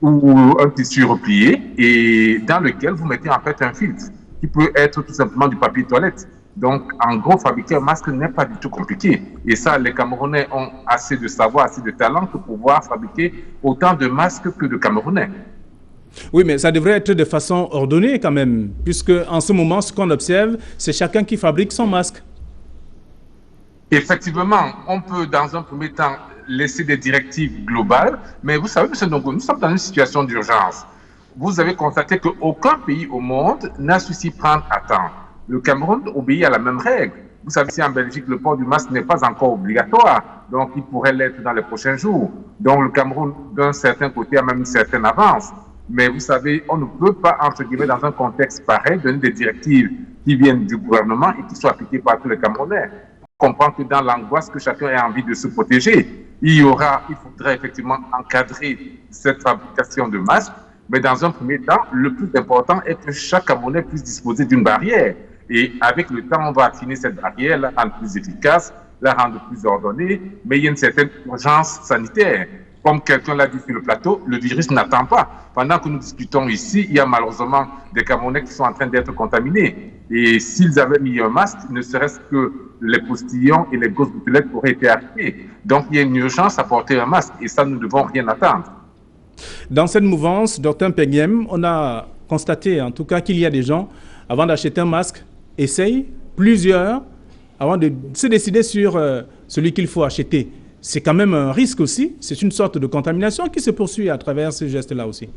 ou un tissu replié et dans lequel vous mettez en fait un filtre qui peut être tout simplement du papier toilette. Donc, en gros, fabriquer un masque n'est pas du tout compliqué. Et ça, les Camerounais ont assez de savoir, assez de talent pour pouvoir fabriquer autant de masques que de Camerounais. Oui, mais ça devrait être de façon ordonnée quand même, puisque en ce moment, ce qu'on observe, c'est chacun qui fabrique son masque. Effectivement, on peut dans un premier temps laisser des directives globales, mais vous savez, M. Ndongo, nous sommes dans une situation d'urgence. Vous avez constaté qu'aucun pays au monde n'a su s'y prendre à temps. Le Cameroun obéit à la même règle. Vous savez, si en Belgique, le port du masque n'est pas encore obligatoire, donc il pourrait l'être dans les prochains jours. Donc le Cameroun, d'un certain côté, a même une certaine avance. Mais vous savez, on ne peut pas, entre guillemets, dans un contexte pareil, donner des directives qui viennent du gouvernement et qui soient appliquées par tous les Camerounais. On comprend que dans l'angoisse que chacun a envie de se protéger, il faudrait effectivement encadrer cette fabrication de masques. Mais dans un premier temps, le plus important est que chaque Camerounais puisse disposer d'une barrière. Et avec le temps, on va affiner cette barrière, la rendre plus efficace, la rendre plus ordonnée. Mais il y a une certaine urgence sanitaire. Comme quelqu'un l'a dit sur le plateau, le virus n'attend pas. Pendant que nous discutons ici, il y a malheureusement des Camerounais qui sont en train d'être contaminés. Et s'ils avaient mis un masque, ne serait-ce que les postillons et les grosses bouteillettes auraient été arrêtés. Donc il y a une urgence à porter un masque et ça, nous ne devons rien attendre. Dans cette mouvance, Dr Peignem, on a constaté en tout cas qu'il y a des gens, avant d'acheter un masque, essayent plusieurs avant de se décider sur celui qu'il faut acheter. C'est quand même un risque aussi, c'est une sorte de contamination qui se poursuit à travers ce geste-là aussi.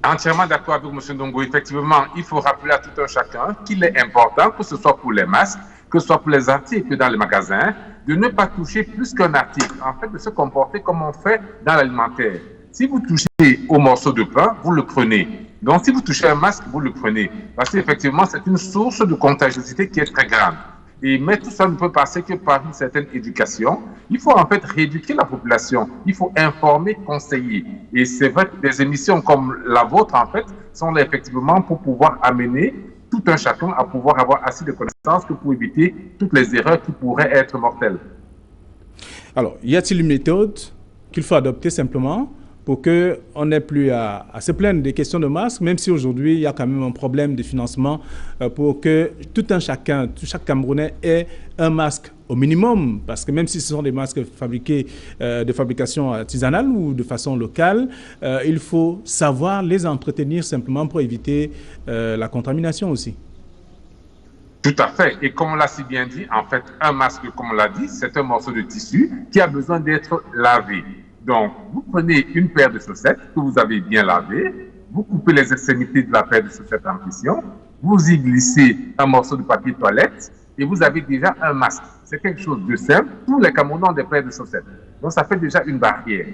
Entièrement d'accord avec M. Ndongo. Effectivement, il faut rappeler à tout un chacun qu'il est important, que ce soit pour les masques, que ce soit pour les articles dans les magasins, de ne pas toucher plus qu'un article. En fait, de se comporter comme on fait dans l'alimentaire. Si vous touchez au morceau de pain, vous le prenez. Donc, si vous touchez un masque, vous le prenez. Parce qu'effectivement, c'est une source de contagiosité qui est très grande. Mais tout ça ne peut passer que par une certaine éducation. Il faut en fait rééduquer la population. Il faut informer, conseiller. Et c'est vrai que des émissions comme la vôtre, en fait, sont là effectivement pour pouvoir amener tout un chacun à pouvoir avoir assez de connaissances que pour éviter toutes les erreurs qui pourraient être mortelles. Alors, y a-t-il une méthode qu'il faut adopter simplement pour qu'on n'ait plus à se plaindre des questions de masques, même si aujourd'hui, il y a quand même un problème de financement pour que chaque Camerounais ait un masque au minimum, parce que même si ce sont des masques fabriqués de fabrication artisanale ou de façon locale, il faut savoir les entretenir simplement pour éviter la contamination aussi. Tout à fait. Et comme on l'a si bien dit, en fait, un masque, comme on l'a dit, c'est un morceau de tissu qui a besoin d'être lavé. Donc, vous prenez une paire de chaussettes que vous avez bien lavée, vous coupez les extrémités de la paire de chaussettes en question, vous y glissez un morceau de papier toilette et vous avez déjà un masque. C'est quelque chose de simple. Tous les Camerounais ont des paires de chaussettes. Donc, ça fait déjà une barrière.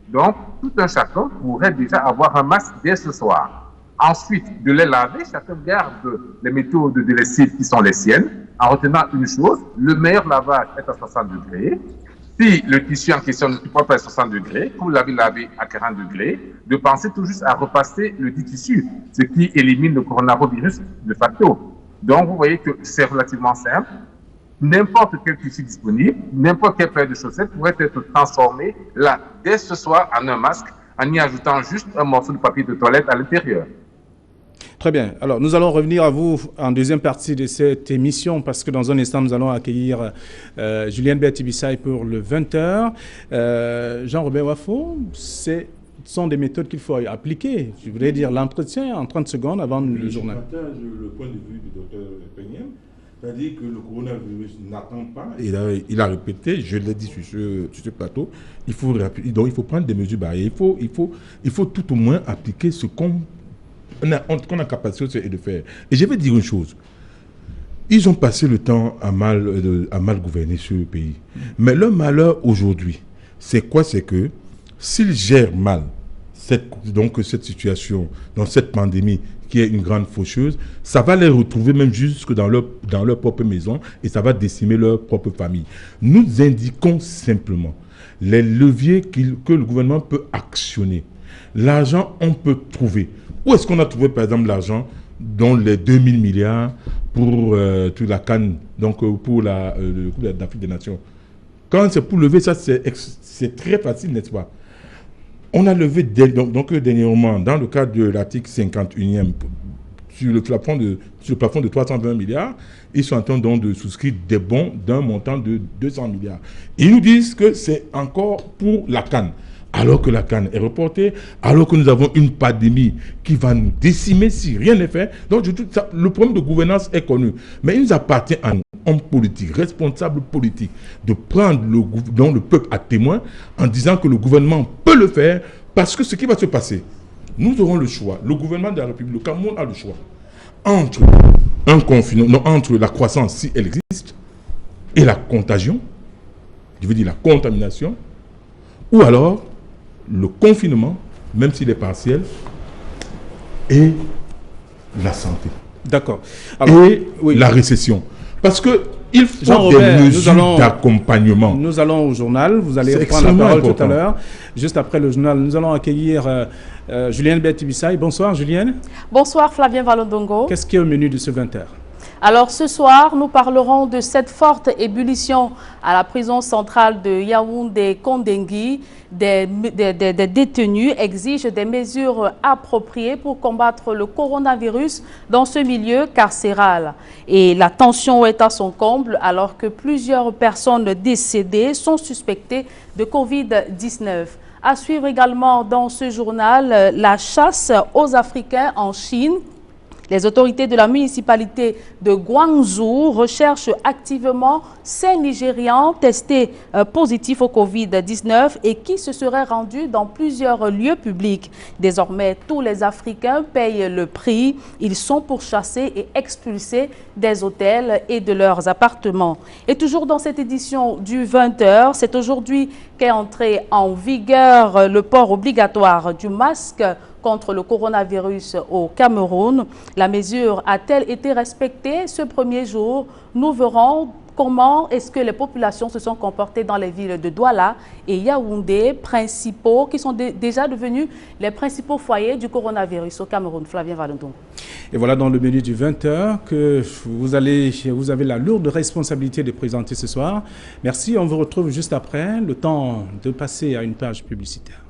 Donc, tout un chacun pourrait déjà avoir un masque dès ce soir. Ensuite, de les laver, chacun garde les méthodes de lessive qui sont les siennes, en retenant une chose, le meilleur lavage est à 60 degrés. Si le tissu en question ne peut pas à 60 degrés, que vous l'avez lavé à 40 degrés, de penser tout juste à repasser le dit tissu, ce qui élimine le coronavirus de facto. Donc, vous voyez que c'est relativement simple. N'importe quel tissu disponible, n'importe quelle paire de chaussettes pourrait être transformé là, dès ce soir, en un masque, en y ajoutant juste un morceau de papier de toilette à l'intérieur. Très bien. Alors, nous allons revenir à vous en deuxième partie de cette émission parce que dans un instant, nous allons accueillir Julienne Bertibissaï pour le 20h. Jean-Robert Wafo, ce sont des méthodes qu'il faut appliquer. Je voudrais dire l'entretien en 30 secondes avant le journal. Je partage le point de vue du docteur Peignem, c'est-à-dire que le coronavirus n'attend pas. Et il a répété, je l'ai dit sur ce plateau, il faut prendre des mesures barrières. Il faut tout au moins appliquer ce qu'on a capacité de faire. Et je vais dire une chose. Ils ont passé le temps à mal gouverner ce pays. Mais le malheur aujourd'hui, c'est quoi? C'est que s'ils gèrent mal cette situation, dans cette pandémie qui est une grande faucheuse, ça va les retrouver même jusque dans leur propre maison et ça va décimer leur propre famille. Nous indiquons simplement les leviers que le gouvernement peut actionner. L'argent, on peut trouver. Où est-ce qu'on a trouvé, par exemple, l'argent dans les 2000 milliards pour toute la CAN, donc pour le Coupe d'Afrique des Nations? Quand c'est pour lever ça, c'est très facile, n'est-ce pas? On a levé dernièrement, dans le cadre de l'article 51e, sur le plafond de 320 milliards, ils sont en train donc de souscrire des bons d'un montant de 200 milliards. Ils nous disent que c'est encore pour la CAN. Alors que la CAN est reportée, alors que nous avons une pandémie qui va nous décimer si rien n'est fait. Donc, le problème de gouvernance est connu. Mais il nous appartient à nous, hommes politiques, responsables politiques, de prendre le peuple à témoin en disant que le gouvernement peut le faire, parce que ce qui va se passer, nous aurons le choix. Le gouvernement de la République, le Cameroun a le choix entre entre la croissance, si elle existe, et la contagion, je veux dire la contamination, ou alors le confinement, même s'il est partiel, et la santé. D'accord. Et la récession. Parce qu'il faut des mesures d'accompagnement. Nous allons au journal. Vous allez prendre la parole tout à l'heure. Juste après le journal, nous allons accueillir Julienne Bertibissaï. Bonsoir, Julienne. Bonsoir, Flavien Valondongo. Qu'est-ce qui est au menu de ce 20h? Alors ce soir, nous parlerons de cette forte ébullition à la prison centrale de Yaoundé-Kondengui. Des détenus exigent des mesures appropriées pour combattre le coronavirus dans ce milieu carcéral. Et la tension est à son comble alors que plusieurs personnes décédées sont suspectées de Covid-19. À suivre également dans ce journal, la chasse aux Africains en Chine. Les autorités de la municipalité de Guangzhou recherchent activement 5 Nigérians testés positifs au Covid-19 et qui se seraient rendus dans plusieurs lieux publics. Désormais, tous les Africains payent le prix. Ils sont pourchassés et expulsés des hôtels et de leurs appartements. Et toujours dans cette édition du 20h, c'est aujourd'hui qu'est entré en vigueur le port obligatoire du masque contre le coronavirus au Cameroun. La mesure a-t-elle été respectée ce premier jour? Nous verrons comment est-ce que les populations se sont comportées dans les villes de Douala et Yaoundé, qui sont déjà devenus les principaux foyers du coronavirus au Cameroun. Flavien Valenton. Et voilà dans le menu du 20h que vous avez la lourde responsabilité de présenter ce soir. Merci, on vous retrouve juste après, le temps de passer à une page publicitaire.